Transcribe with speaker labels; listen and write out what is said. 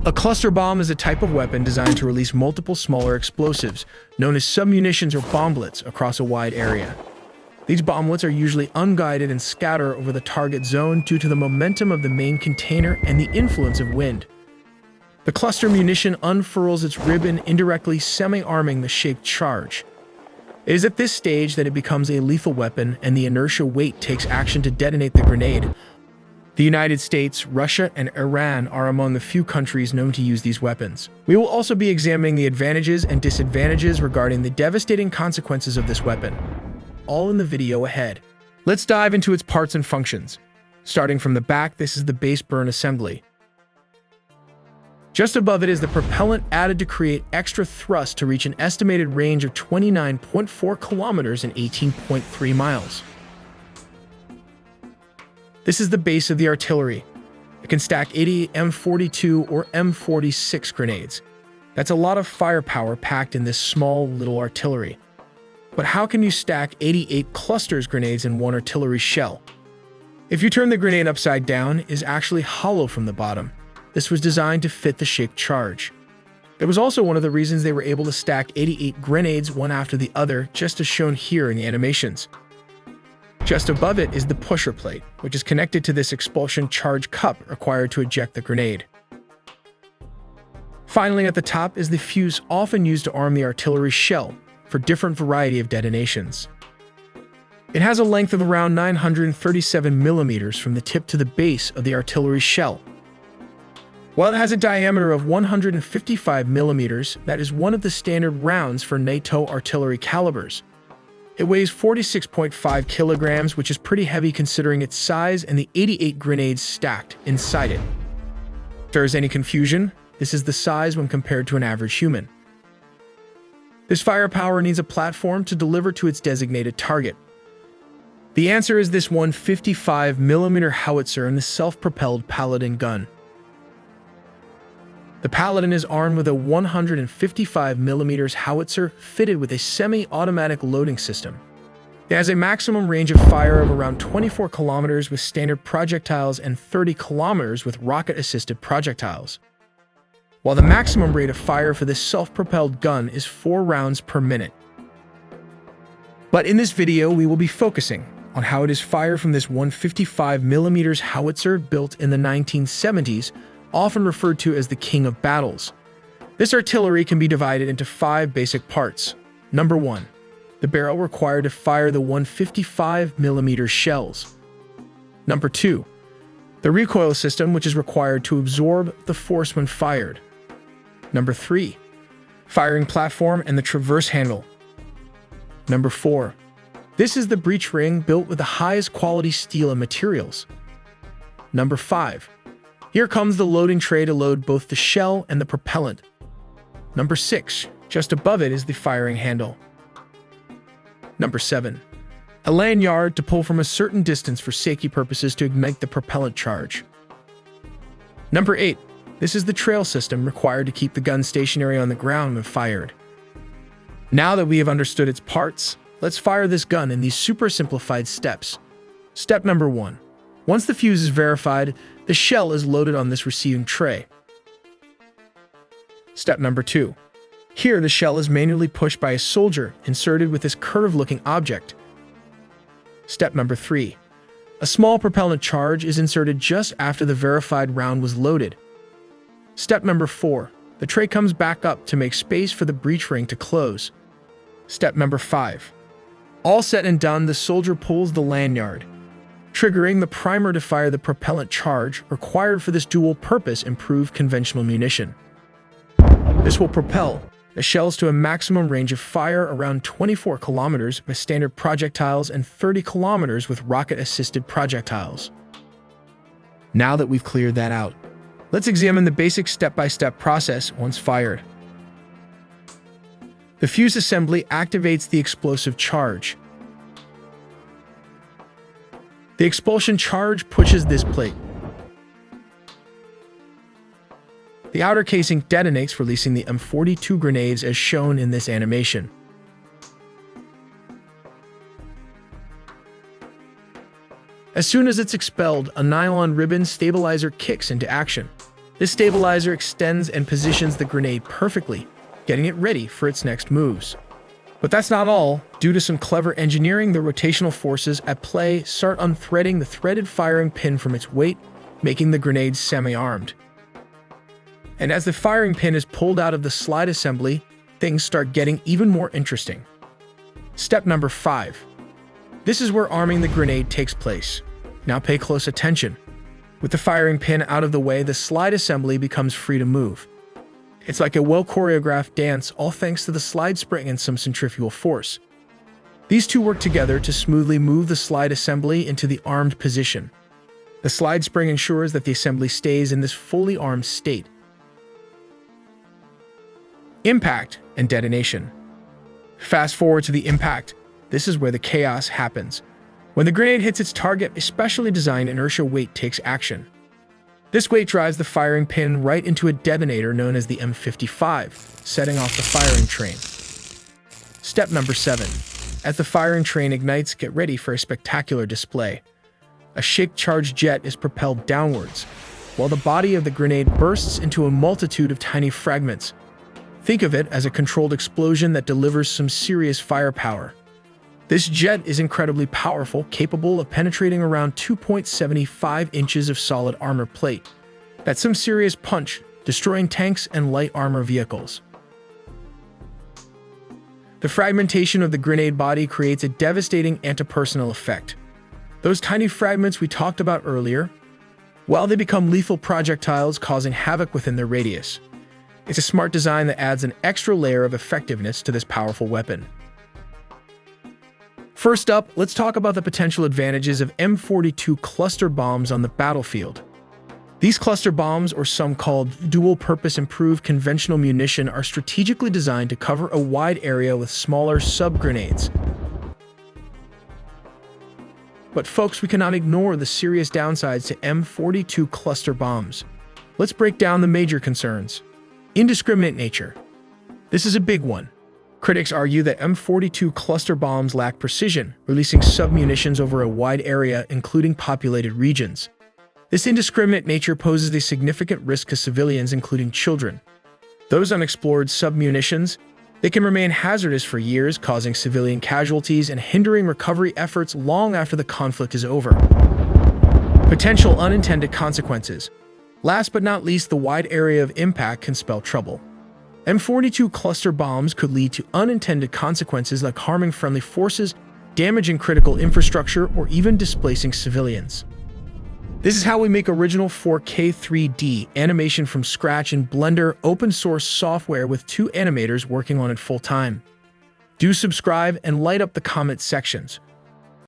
Speaker 1: A cluster bomb is a type of weapon designed to release multiple smaller explosives, known as submunitions or bomblets, across a wide area. These bomblets are usually unguided and scatter over the target zone due to the momentum of the main container and the influence of wind. The cluster munition unfurls its ribbon, indirectly semi-arming the shaped charge. It is at this stage that it becomes a lethal weapon and the inertia weight takes action to detonate the grenade. The United States, Russia, and Iran are among the few countries known to use these weapons. We will also be examining the advantages and disadvantages regarding the devastating consequences of this weapon, all in the video ahead. Let's dive into its parts and functions. Starting from the back, this is the base burn assembly. Just above it is the propellant added to create extra thrust to reach an estimated range of 29.4 kilometers and 18.3 miles. This is the base of the artillery. It can stack 80 M42 or M46 grenades. That's a lot of firepower packed in this small little artillery. But how can you stack 88 clusters grenades in one artillery shell? If you turn the grenade upside down, it is actually hollow from the bottom. This was designed to fit the shaped charge. It was also one of the reasons they were able to stack 88 grenades one after the other, just as shown here in the animations. Just above it is the pusher plate, which is connected to this expulsion charge cup required to eject the grenade. Finally, at the top is the fuse often used to arm the artillery shell for different variety of detonations. It has a length of around 937 millimeters from the tip to the base of the artillery shell. While it has a diameter of 155 millimeters, that is one of the standard rounds for NATO artillery calibers. It weighs 46.5 kilograms, which is pretty heavy considering its size and the 88 grenades stacked inside it. If there is any confusion, this is the size when compared to an average human. This firepower needs a platform to deliver to its designated target. The answer is this 155mm howitzer and the self-propelled Paladin gun. The Paladin is armed with a 155mm howitzer fitted with a semi-automatic loading system. It has a maximum range of fire of around 24 kilometers with standard projectiles and 30 kilometers with rocket-assisted projectiles, while the maximum rate of fire for this self-propelled gun is 4 rounds per minute. But in this video, we will be focusing on how it is fired from this 155mm howitzer built in the 1970s, often referred to as the King of Battles. This artillery can be divided into 5 basic parts. Number 1. The barrel required to fire the 155mm shells. Number 2. The recoil system, which is required to absorb the force when fired. Number 3. Firing platform and the traverse handle. Number 4. This is the breech ring built with the highest quality steel and materials. Number 5. Here comes the loading tray to load both the shell and the propellant. Number 6. Just above it is the firing handle. Number 7. A lanyard to pull from a certain distance for safety purposes to ignite the propellant charge. Number 8. This is the trail system required to keep the gun stationary on the ground when fired. Now that we have understood its parts, let's fire this gun in these super simplified steps. Step number 1. Once the fuse is verified, the shell is loaded on this receiving tray. Step number 2. Here, the shell is manually pushed by a soldier inserted with this curved-looking object. Step number 3. A small propellant charge is inserted just after the verified round was loaded. Step number 4. The tray comes back up to make space for the breech ring to close. Step number 5. All set and done, the soldier pulls the lanyard, triggering the primer to fire the propellant charge required for this dual-purpose improved conventional munition. This will propel the shells to a maximum range of fire around 24 kilometers with standard projectiles and 30 kilometers with rocket-assisted projectiles. Now that we've cleared that out, let's examine the basic step-by-step process once fired. The fuse assembly activates the explosive charge. The expulsion charge pushes this plate. The outer casing detonates, releasing the M42 grenades as shown in this animation. As soon as it's expelled, a nylon ribbon stabilizer kicks into action. This stabilizer extends and positions the grenade perfectly, getting it ready for its next moves. But that's not all. Due to some clever engineering, the rotational forces at play start unthreading the threaded firing pin from its weight, making the grenade semi-armed. And as the firing pin is pulled out of the slide assembly, things start getting even more interesting. Step number 5. This is where arming the grenade takes place. Now pay close attention. With the firing pin out of the way, the slide assembly becomes free to move. It's like a well-choreographed dance, all thanks to the slide spring and some centrifugal force. These two work together to smoothly move the slide assembly into the armed position. The slide spring ensures that the assembly stays in this fully armed state. Impact and detonation. Fast forward to the impact. This is where the chaos happens. When the grenade hits its target, a specially designed inertia weight takes action. This weight drives the firing pin right into a detonator known as the M55, setting off the firing train. Step number 7. As the firing train ignites, get ready for a spectacular display. A shake-charged jet is propelled downwards, while the body of the grenade bursts into a multitude of tiny fragments. Think of it as a controlled explosion that delivers some serious firepower. This jet is incredibly powerful, capable of penetrating around 2.75 inches of solid armor plate. That's some serious punch, destroying tanks and light armor vehicles. The fragmentation of the grenade body creates a devastating antipersonnel effect. Those tiny fragments we talked about earlier, well, they become lethal projectiles, causing havoc within their radius. It's a smart design that adds an extra layer of effectiveness to this powerful weapon. First up, let's talk about the potential advantages of M42 cluster bombs on the battlefield. These cluster bombs, or some called dual-purpose improved conventional munition, are strategically designed to cover a wide area with smaller sub-grenades. But folks, we cannot ignore the serious downsides to M42 cluster bombs. Let's break down the major concerns. Indiscriminate nature. This is a big one. Critics argue that M42 cluster bombs lack precision, releasing submunitions over a wide area, including populated regions. This indiscriminate nature poses a significant risk to civilians, including children. Those unexplored submunitions, they can remain hazardous for years, causing civilian casualties and hindering recovery efforts long after the conflict is over. Potential unintended consequences. Last but not least, the wide area of impact can spell trouble. M42 cluster bombs could lead to unintended consequences like harming friendly forces, damaging critical infrastructure, or even displacing civilians. This is how we make original 4K 3D animation from scratch in Blender open source software with 2 animators working on it full time. Do subscribe and light up the comment sections.